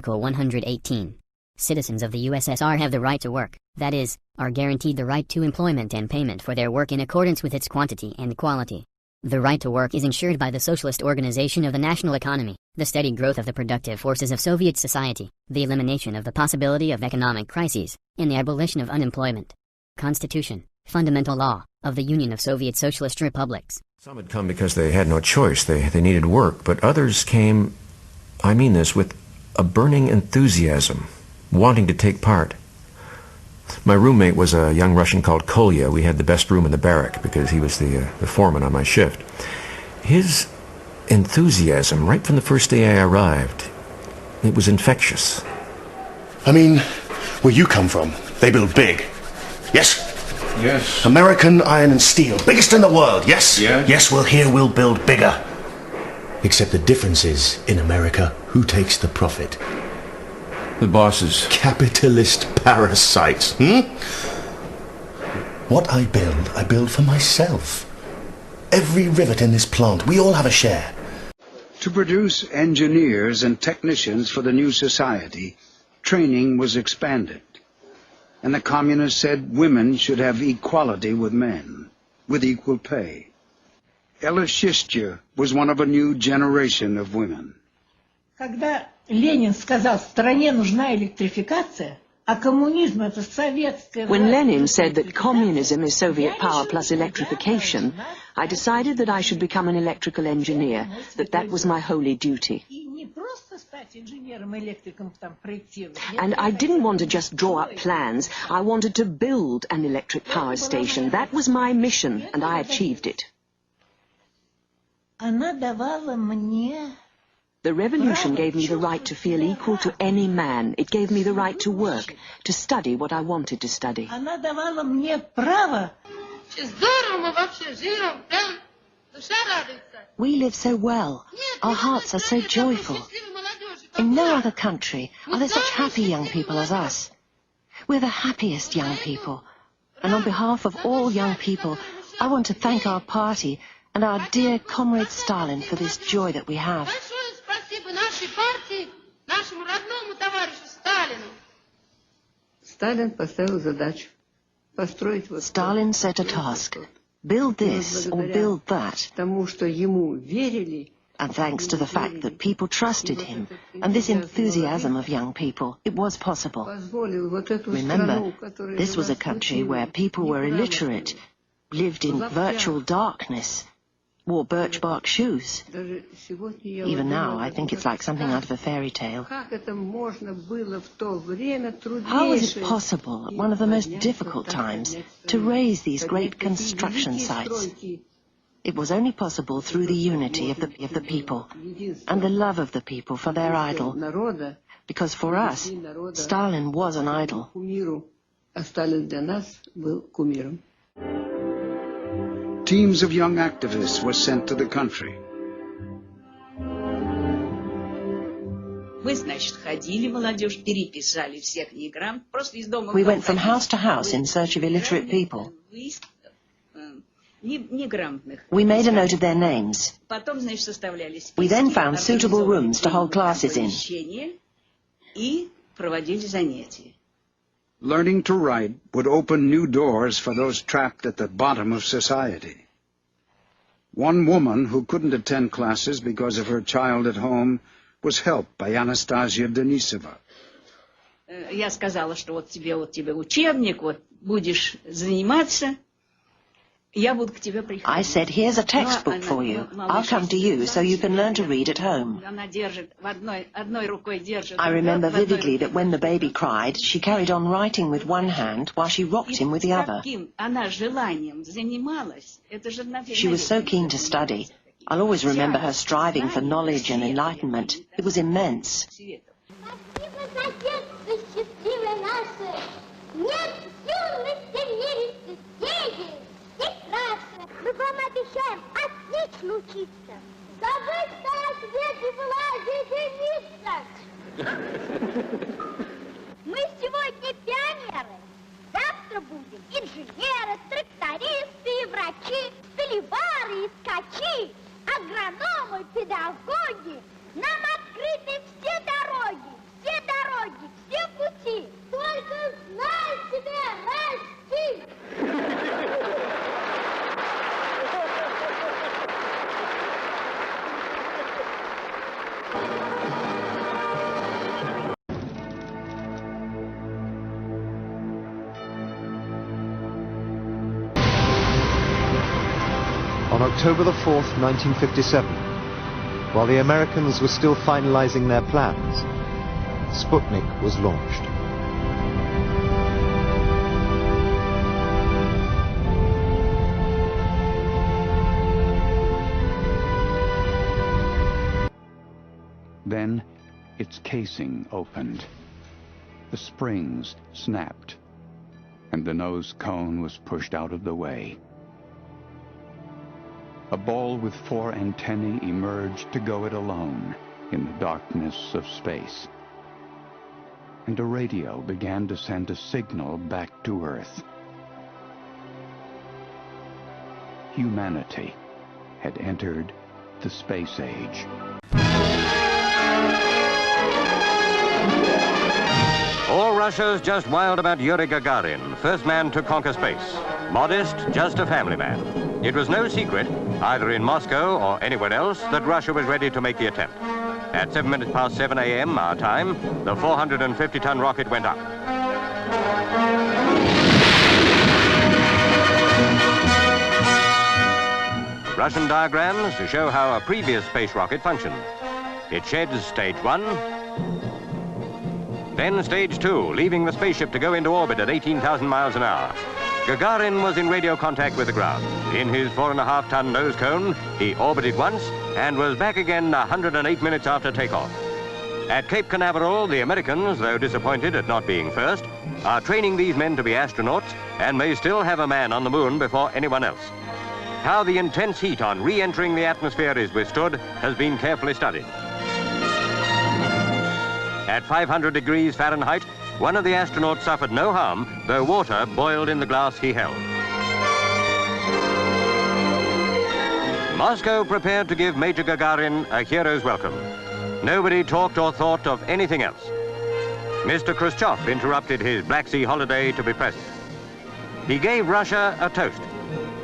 Article 118. Citizens of the USSR have the right to work, that is, are guaranteed the right to employment and payment for their work in accordance with its quantity and quality. The right to work is ensured by the socialist organization of the national economy, the steady growth of the productive forces of Soviet society, the elimination of the possibility of economic crises, and the abolition of unemployment. Constitution, fundamental law, of the Union of Soviet Socialist Republics. Some had come because they had no choice, they needed work, but others came, I mean this, with a burning enthusiasm, wanting to take part. My roommate was a young Russian called Kolya. We had the best room in the barrack because he was the foreman on my shift. His enthusiasm, right from the first day I arrived, it was infectious. I mean, where you come from, they build big. Yes? Yes. American iron and steel, biggest in the world, yes? Yes. Yes, well, here we'll build bigger. Except the difference is, in America, who takes the profit? The bosses. Capitalist parasites, What I build for myself. Every rivet in this plant, we all have a share. To produce engineers and technicians for the new society, training was expanded. And the communists said women should have equality with men, with equal pay. Ella Shistya was one of a new generation of women. Когда Ленин сказал, стране нужна электрификация, а коммунизм это советская... When Lenin said that communism is Soviet power plus electrification, I decided that I should become an electrical engineer, that was my holy duty. And I didn't want to just draw up plans, I wanted to build an electric power station. That was my mission, and I achieved it. Она давала мне... The revolution gave me the right to feel equal to any man. It gave me the right to work, to study what I wanted to study. Она давала мне право. We live so well. Our hearts are so joyful. In no other country are there such happy young people as us. We're the happiest young people. And on behalf of all young people, I want to thank our party and our dear comrade Stalin for this joy that we have. Stalin set a task. Build this or build that. And thanks to the fact that people trusted him, and this enthusiasm of young people, it was possible. Remember, this was a country where people were illiterate, lived in virtual darkness, wore birch bark shoes. Even now, I think it's like something out of a fairy tale. How was it possible, at one of the most difficult times, to raise these great construction sites? It was only possible through the unity of the people, and the love of the people for their idol. Because for us, Stalin was an idol. Teams of young activists were sent to the country. We went from house to house in search of illiterate people. We made a note of their names. We then found suitable rooms to hold classes in. Learning to write would open new doors for those trapped at the bottom of society. One woman who couldn't attend classes because of her child at home was helped by Anastasia Denisova. Я сказала, что вот тебе учебник, вот будешь заниматься. I said, here's a textbook for you. I'll come to you so you can learn to read at home. I remember vividly that when the baby cried, she carried on writing with one hand while she rocked him with the other. She was so keen to study. I'll always remember her striving for knowledge and enlightenment. It was immense. Мы вам обещаем отлично учиться. Да вы на свете была единица. Мы сегодня пионеры. Завтра будем инженеры, трактористы, и врачи, столевары, и ткачи, агрономы, педагоги. Нам открыты все дороги, все On October the 4th, 1957, while the Americans were still finalizing their plans, Sputnik was launched. Then its casing opened. The springs snapped, and the nose cone was pushed out of the way. A ball with 4 antennae emerged to go it alone in the darkness of space. And a radio began to send a signal back to Earth. Humanity had entered the space age. All Russia's just wild about Yuri Gagarin, first man to conquer space. Modest, just a family man. It was no secret, either in Moscow or anywhere else, that Russia was ready to make the attempt. At 7 minutes past 7 a.m. our time, the 450-ton rocket went up. Russian diagrams to show how a previous space rocket functioned. It sheds stage 1, then stage 2, leaving the spaceship to go into orbit at 18,000 miles an hour. Gagarin was in radio contact with the ground. In his 4.5-ton nose cone, he orbited once and was back again 108 minutes after takeoff. At Cape Canaveral, the Americans, though disappointed at not being first, are training these men to be astronauts and may still have a man on the moon before anyone else. How the intense heat on re-entering the atmosphere is withstood has been carefully studied. At 500 degrees Fahrenheit, one of the astronauts suffered no harm, though water boiled in the glass he held. Moscow prepared to give Major Gagarin a hero's welcome. Nobody talked or thought of anything else. Mr. Khrushchev interrupted his Black Sea holiday to be present. He gave Russia a toast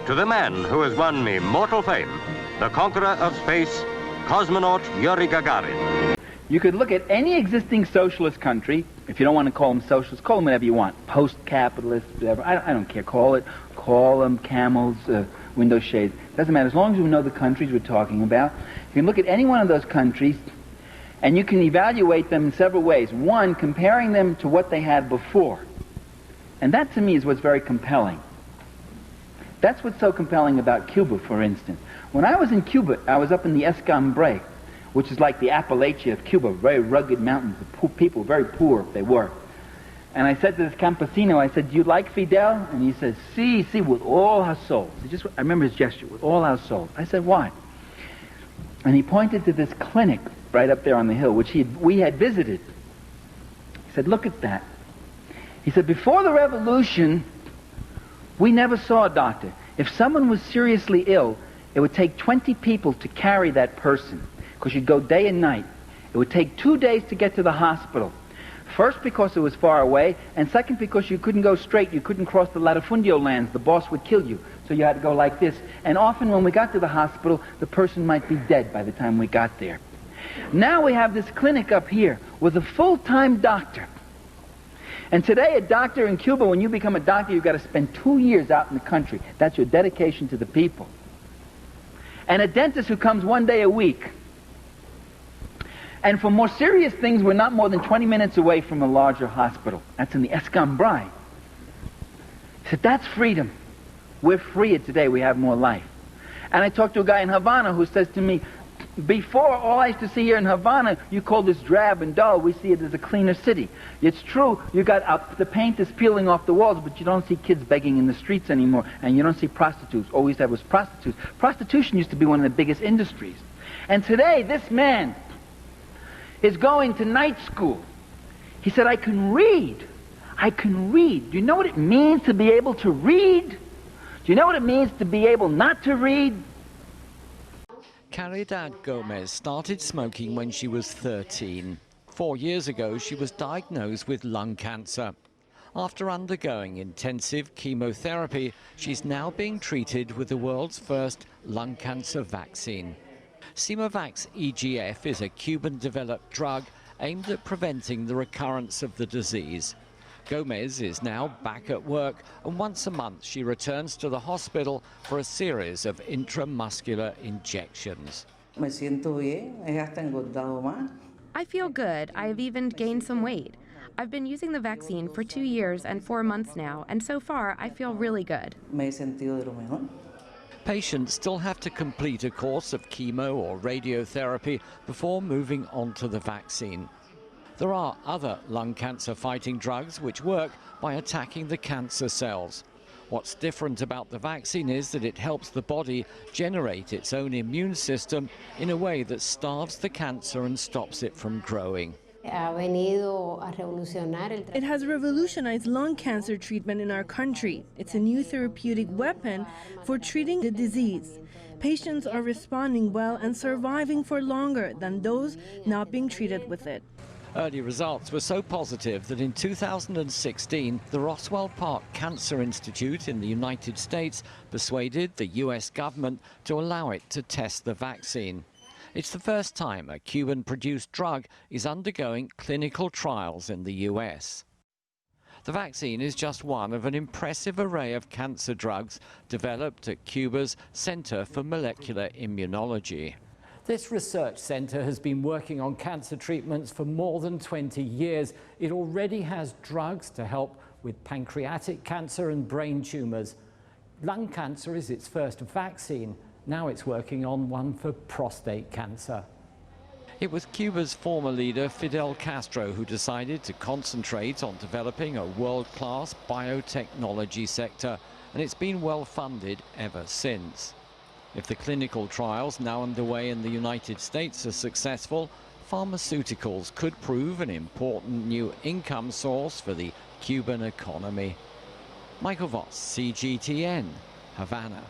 to the man who has won immortal fame, the conqueror of space, cosmonaut Yuri Gagarin. You could look at any existing socialist country, if you don't want to call them socialist, call them whatever you want, post-capitalist, whatever, I don't care, call them camels, window shades, doesn't matter, as long as you know the countries we're talking about. You can look at any one of those countries, and you can evaluate them in several ways. One, comparing them to what they had before. And that, to me, is what's very compelling. That's what's so compelling about Cuba, for instance. When I was in Cuba, I was up in the Escambray, which is like the Appalachia of Cuba, very rugged mountains, the poor people, very poor they were. And I said to this campesino, I said, "Do you like Fidel?" And he said, "Sí, sí, with all our souls." I remember his gesture, with all our souls. I said, "Why?" And he pointed to this clinic right up there on the hill, which we had visited. He said, "Look at that." He said, "Before the revolution, we never saw a doctor. If someone was seriously ill, it would take 20 people to carry that person, because you'd go day and night. It would take 2 days to get to the hospital. First, because it was far away, and second, because you couldn't go straight. You couldn't cross the latifundio lands. The boss would kill you. So you had to go like this. And often when we got to the hospital, the person might be dead by the time we got there. Now we have this clinic up here with a full-time doctor. And today, a doctor in Cuba, when you become a doctor, you've got to spend 2 years out in the country. That's your dedication to the people. And a dentist who comes 1 day a week. And for more serious things, we're not more than 20 minutes away from a larger hospital. That's in the Escambray. He said, "That's freedom. We're freer today. We have more life." And I talked to a guy in Havana who says to me, "Before, all I used to see here in Havana, you call this drab and dull. We see it as a cleaner city. It's true, you got the paint is peeling off the walls, but you don't see kids begging in the streets anymore, and you don't see prostitutes. All we used to have was prostitutes. Prostitution used to be one of the biggest industries. And today, this man is going to night school. He said, I can read. I can read. Do you know what it means to be able to read? Do you know what it means to be able not to read?" Caridad Gomez started smoking when she was 13. 4 years ago, she was diagnosed with lung cancer. After undergoing intensive chemotherapy, she's now being treated with the world's first lung cancer vaccine. Simovax EGF is a Cuban-developed drug aimed at preventing the recurrence of the disease. Gomez is now back at work, and once a month she returns to the hospital for a series of intramuscular injections. Me siento bien, he hasta engordado más. I feel good. I've even gained some weight. I've been using the vaccine for 2 years and 4 months now, and so far I feel really good. Me he sentido de lo mejor. Patients still have to complete a course of chemo or radiotherapy before moving on to the vaccine. There are other lung cancer fighting drugs which work by attacking the cancer cells. What's different about the vaccine is that it helps the body generate its own immune system in a way that starves the cancer and stops it from growing. It has revolutionized lung cancer treatment in our country. It's a new therapeutic weapon for treating the disease. Patients are responding well and surviving for longer than those not being treated with it. Early results were so positive that in 2016, the Roswell Park Cancer Institute in the United States persuaded the US government to allow it to test the vaccine. It's the first time a Cuban-produced drug is undergoing clinical trials in the US. The vaccine is just one of an impressive array of cancer drugs developed at Cuba's Center for Molecular Immunology. This research centre has been working on cancer treatments for more than 20 years. It already has drugs to help with pancreatic cancer and brain tumours. Lung cancer is its first vaccine. Now it's working on one for prostate cancer. It was Cuba's former leader, Fidel Castro, who decided to concentrate on developing a world-class biotechnology sector, and it's been well funded ever since. If the clinical trials now underway in the United States are successful, pharmaceuticals could prove an important new income source for the Cuban economy. Michael Voss, CGTN, Havana.